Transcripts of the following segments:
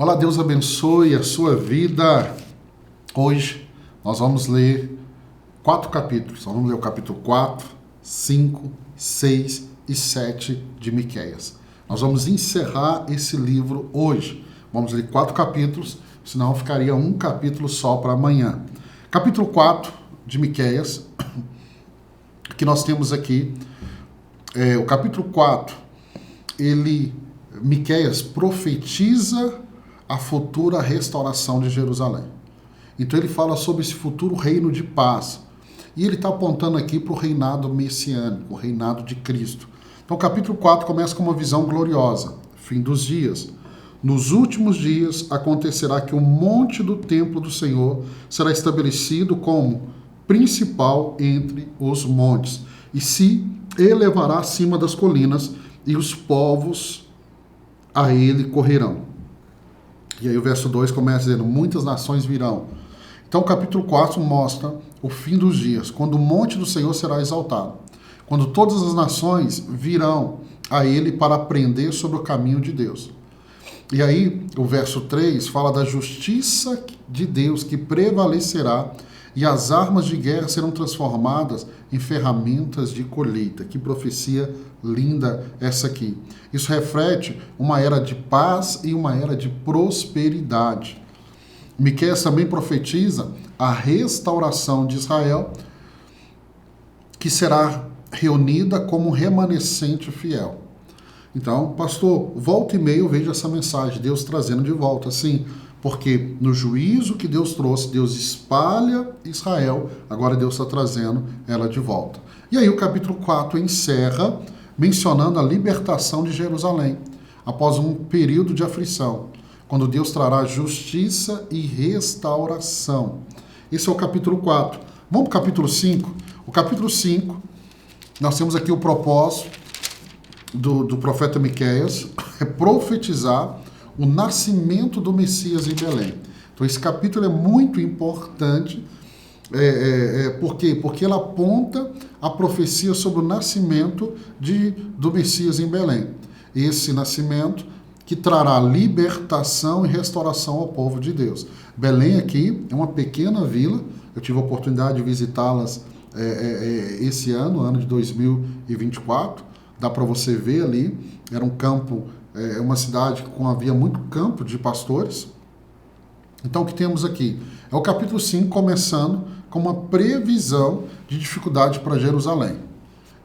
Olá, Deus abençoe a sua vida. Hoje nós vamos ler 4 capítulos. Nós vamos ler o capítulo 4, 5, 6 e 7 de Miqueias. Nós vamos encerrar esse livro hoje. Vamos ler 4 capítulos, senão ficaria um capítulo só para amanhã. Capítulo 4 de Miqueias, que nós temos aqui, o capítulo 4, Miqueias profetiza a futura restauração de Jerusalém. Então ele fala sobre esse futuro reino de paz. E ele está apontando aqui para o reinado messiânico, o reinado de Cristo. Então o capítulo 4 começa com uma visão gloriosa. Fim dos dias. Nos últimos dias acontecerá que o monte do templo do Senhor será estabelecido como principal entre os montes, e se elevará acima das colinas, e os povos a ele correrão. E aí o verso 2 começa dizendo, muitas nações virão. Então o capítulo 4 mostra o fim dos dias, quando o monte do Senhor será exaltado, quando todas as nações virão a ele para aprender sobre o caminho de Deus. E aí o verso 3 fala da justiça de Deus que prevalecerá, e as armas de guerra serão transformadas em ferramentas de colheita. Que profecia linda essa aqui. Isso reflete uma era de paz e uma era de prosperidade. Miqueias também profetiza a restauração de Israel, que será reunida como remanescente fiel. Então, pastor, volta e meia eu vejo essa mensagem, Deus trazendo de volta, sim, porque no juízo que Deus trouxe, Deus espalha Israel, agora Deus está trazendo ela de volta. E aí o capítulo 4 encerra mencionando a libertação de Jerusalém, após um período de aflição, quando Deus trará justiça e restauração. Esse é o capítulo 4. Vamos para o capítulo 5? O capítulo 5, nós temos aqui o propósito do profeta Miqueias, é profetizar o nascimento do Messias em Belém. Então esse capítulo é muito importante. Por quê? Porque ela aponta a profecia sobre o nascimento do Messias em Belém. Esse nascimento que trará libertação e restauração ao povo de Deus. Belém aqui é uma pequena vila, eu tive a oportunidade de visitá-las esse ano de 2024, dá para você ver ali, era um campo, uma cidade com havia muito campo de pastores. Então o que temos aqui? É o capítulo 5 começando com uma previsão de dificuldade para Jerusalém.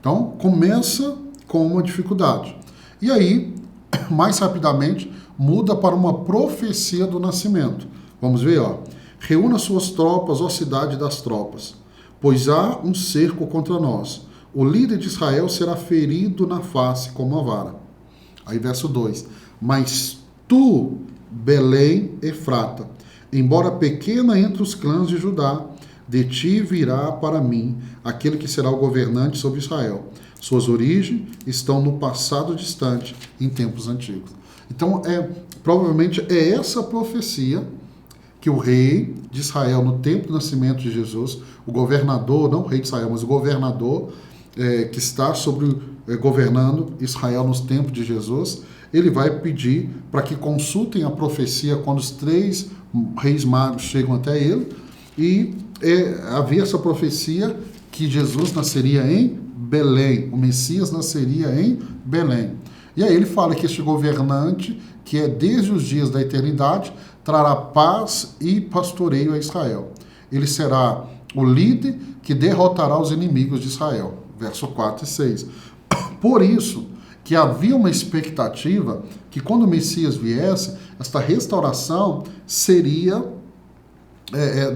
Então começa com uma dificuldade. E aí, mais rapidamente, muda para uma profecia do nascimento. Vamos ver, ó. Reúna suas tropas, ó cidade das tropas, pois há um cerco contra nós. O líder de Israel será ferido na face como uma vara. Aí verso 2. Mas tu, Belém, Efrata, embora pequena entre os clãs de Judá, de ti virá para mim aquele que será o governante sobre Israel. Suas origens estão no passado distante, em tempos antigos. Então, provavelmente é essa profecia que o rei de Israel, no tempo do nascimento de Jesus, o governador, não o rei de Israel, mas o governador que está governando Israel nos tempos de Jesus, ele vai pedir para que consultem a profecia quando os 3 reis magos chegam até ele, e havia essa profecia que Jesus nasceria em Belém, o Messias nasceria em Belém. E aí ele fala que este governante, que é desde os dias da eternidade, trará paz e pastoreio a Israel. Ele será o líder que derrotará os inimigos de Israel. Verso 4 e 6. Por isso que havia uma expectativa que quando o Messias viesse, esta restauração seria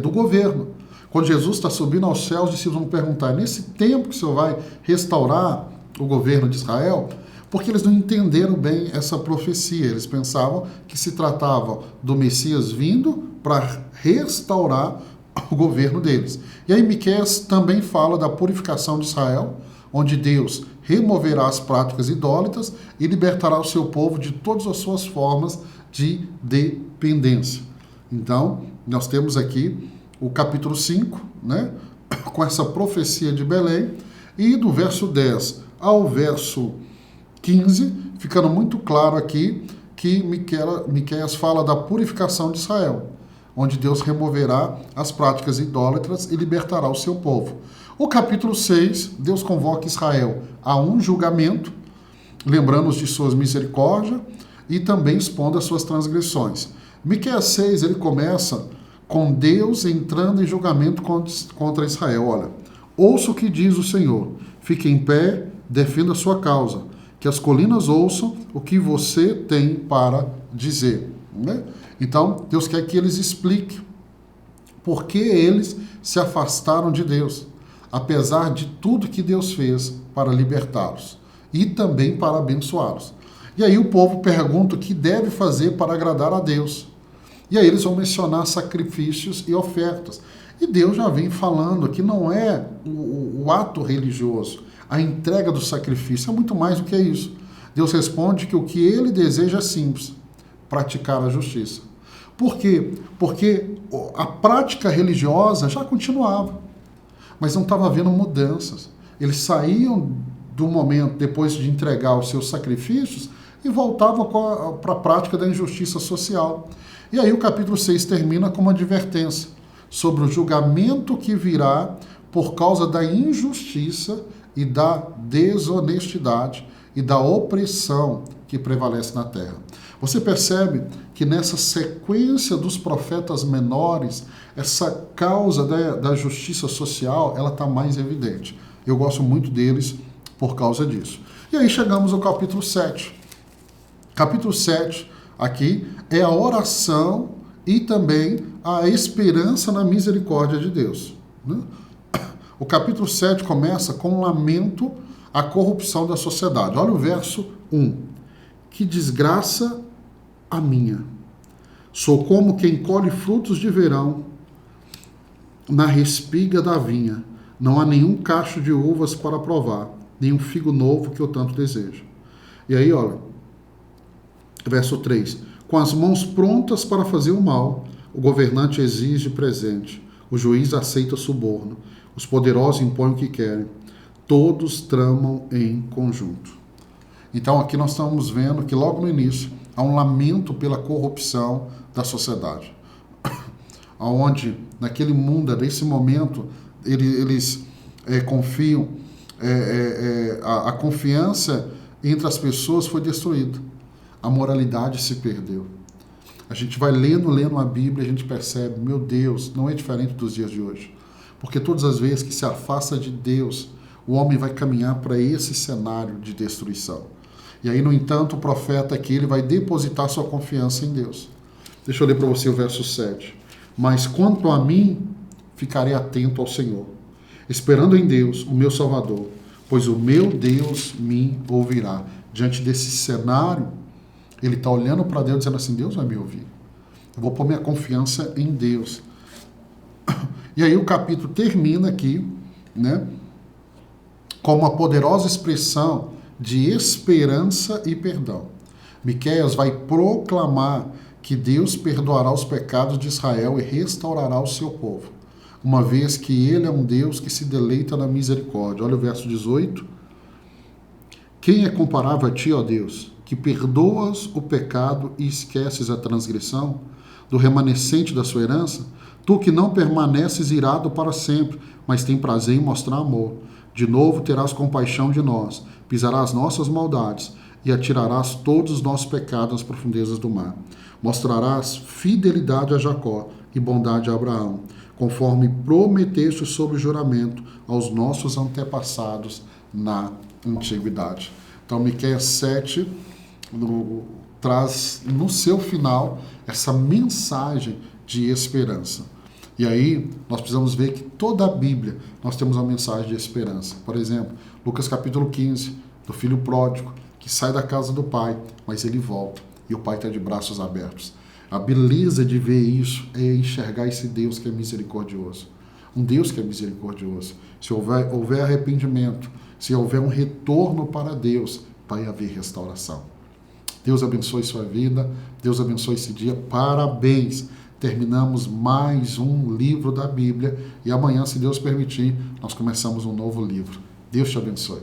do governo. Quando Jesus está subindo aos céus, os discípulos vão perguntar, nesse tempo que o Senhor vai restaurar o governo de Israel? Porque eles não entenderam bem essa profecia. Eles pensavam que se tratava do Messias vindo para restaurar o governo deles. E aí Miqueias também fala da purificação de Israel, onde Deus removerá as práticas idólatras e libertará o seu povo de todas as suas formas de dependência. Então, nós temos aqui o capítulo 5, né, com essa profecia de Belém, e do verso 10 ao verso 15, ficando muito claro aqui que Miqueias fala da purificação de Israel, onde Deus removerá as práticas idólatras e libertará o seu povo. O capítulo 6, Deus convoca Israel a um julgamento, lembrando-os de suas misericórdias e também expondo as suas transgressões. Miqueias 6, ele começa com Deus entrando em julgamento contra Israel. Olha, ouça o que diz o Senhor, fique em pé, defenda a sua causa, que as colinas ouçam o que você tem para dizer. Né? Então, Deus quer que eles expliquem por que eles se afastaram de Deus, apesar de tudo que Deus fez para libertá-los e também para abençoá-los. E aí o povo pergunta o que deve fazer para agradar a Deus. E aí eles vão mencionar sacrifícios e ofertas. E Deus já vem falando que não é o ato religioso, a entrega do sacrifício, é muito mais do que isso. Deus responde que o que ele deseja é simples, praticar a justiça. Por quê? Porque a prática religiosa já continuava, mas não estava havendo mudanças. Eles saíam do momento, depois de entregar os seus sacrifícios, e voltavam para a prática da injustiça social. E aí o capítulo 6 termina com uma advertência sobre o julgamento que virá por causa da injustiça e da desonestidade e da opressão que prevalece na terra. Você percebe que nessa sequência dos profetas menores, essa causa da justiça social, ela está mais evidente. Eu gosto muito deles por causa disso. E aí chegamos ao capítulo 7. Capítulo 7, aqui, é a oração e também a esperança na misericórdia de Deus. Né? O capítulo 7 começa com um lamento à corrupção da sociedade. Olha o verso 1. Que desgraça a minha. Sou como quem colhe frutos de verão na respiga da vinha. Não há nenhum cacho de uvas para provar, nenhum figo novo que eu tanto desejo. E aí, olha, verso 3. Com as mãos prontas para fazer o mal, o governante exige presente, o juiz aceita suborno, os poderosos impõem o que querem, todos tramam em conjunto. Então aqui nós estamos vendo que logo no início há um lamento pela corrupção da sociedade, onde naquele mundo, nesse momento, eles confiam, a confiança entre as pessoas foi destruída, a moralidade se perdeu. A gente vai lendo a Bíblia, a gente percebe, meu Deus, não é diferente dos dias de hoje. Porque todas as vezes que se afasta de Deus, o homem vai caminhar para esse cenário de destruição. E aí, no entanto, o profeta aqui, ele vai depositar sua confiança em Deus. Deixa eu ler para você o verso 7. Mas quanto a mim, ficarei atento ao Senhor, esperando em Deus, o meu Salvador, pois o meu Deus me ouvirá. Diante desse cenário, ele está olhando para Deus dizendo assim, Deus vai me ouvir. Eu vou pôr minha confiança em Deus. E aí o capítulo termina aqui, né, com uma poderosa expressão de esperança e perdão. Miqueias vai proclamar que Deus perdoará os pecados de Israel e restaurará o seu povo, uma vez que ele é um Deus que se deleita na misericórdia. Olha o verso 18. Quem é comparável a ti, ó Deus, que perdoas o pecado e esqueces a transgressão do remanescente da sua herança? Tu que não permaneces irado para sempre, mas tem prazer em mostrar amor. De novo terás compaixão de nós, pisarás nossas maldades e atirarás todos os nossos pecados nas profundezas do mar. Mostrarás fidelidade a Jacó e bondade a Abraão, conforme prometeste sob o juramento aos nossos antepassados na antiguidade. Então, Miqueias 7 traz no seu final essa mensagem de esperança. E aí nós precisamos ver que toda a Bíblia nós temos uma mensagem de esperança. Por exemplo, Lucas capítulo 15, do filho pródigo, que sai da casa do pai, mas ele volta e o pai está de braços abertos. A beleza de ver isso é enxergar esse Deus que é misericordioso. Um Deus que é misericordioso. Se houver arrependimento, se houver um retorno para Deus, vai haver restauração. Deus abençoe sua vida, Deus abençoe esse dia, parabéns! Terminamos mais um livro da Bíblia e amanhã, se Deus permitir, nós começamos um novo livro. Deus te abençoe.